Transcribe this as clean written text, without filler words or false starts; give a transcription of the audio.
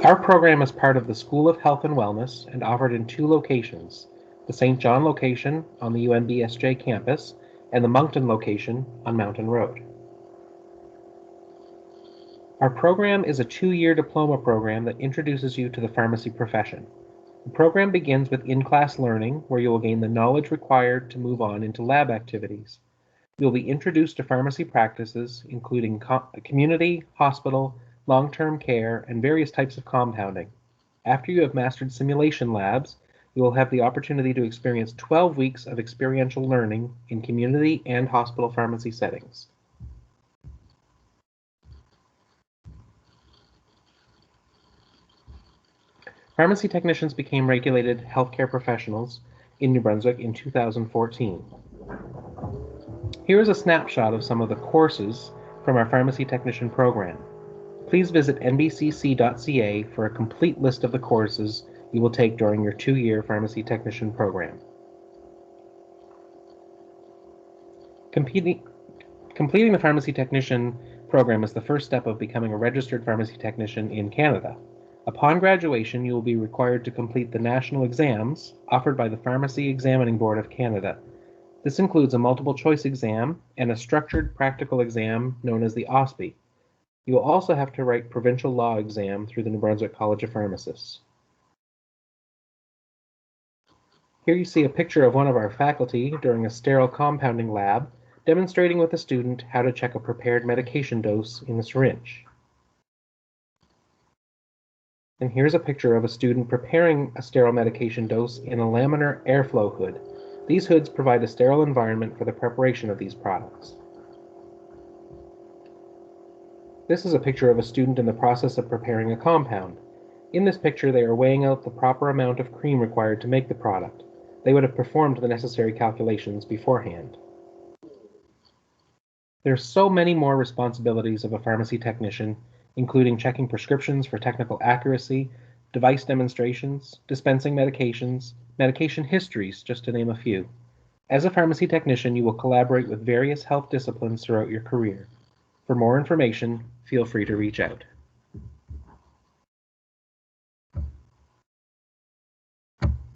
Our program is part of the School of Health and Wellness and offered in 2 locations, the St. John location on the UNBSJ campus and the Moncton location on Mountain Road. Our program is a 2-year diploma program that introduces you to the pharmacy profession. The program begins with in-class learning, where you will gain the knowledge required to move on into lab activities. You'll be introduced to pharmacy practices, including community, hospital, long-term care, and various types of compounding. After you have mastered simulation labs, you will have the opportunity to experience 12 weeks of experiential learning in community and hospital pharmacy settings. Pharmacy technicians became regulated healthcare professionals in New Brunswick in 2014. Here is a snapshot of some of the courses from our pharmacy technician program. Please visit nbcc.ca for a complete list of the courses you will take during your 2-year pharmacy technician program. Completing the pharmacy technician program is the first step of becoming a registered pharmacy technician in Canada. Upon graduation, you will be required to complete the national exams offered by the Pharmacy Examining Board of Canada. This includes a multiple choice exam and a structured practical exam known as the OSPE. You will also have to write provincial law exam through the New Brunswick College of Pharmacists. Here you see a picture of one of our faculty during a sterile compounding lab, demonstrating with a student how to check a prepared medication dose in a syringe. And here's a picture of a student preparing a sterile medication dose in a laminar airflow hood. These hoods provide a sterile environment for the preparation of these products. This is a picture of a student in the process of preparing a compound. In this picture, they are weighing out the proper amount of cream required to make the product. They would have performed the necessary calculations beforehand. There are so many more responsibilities of a pharmacy technician, including checking prescriptions for technical accuracy, device demonstrations, dispensing medications, medication histories, just to name a few. As a pharmacy technician, you will collaborate with various health disciplines throughout your career. For more information, feel free to reach out.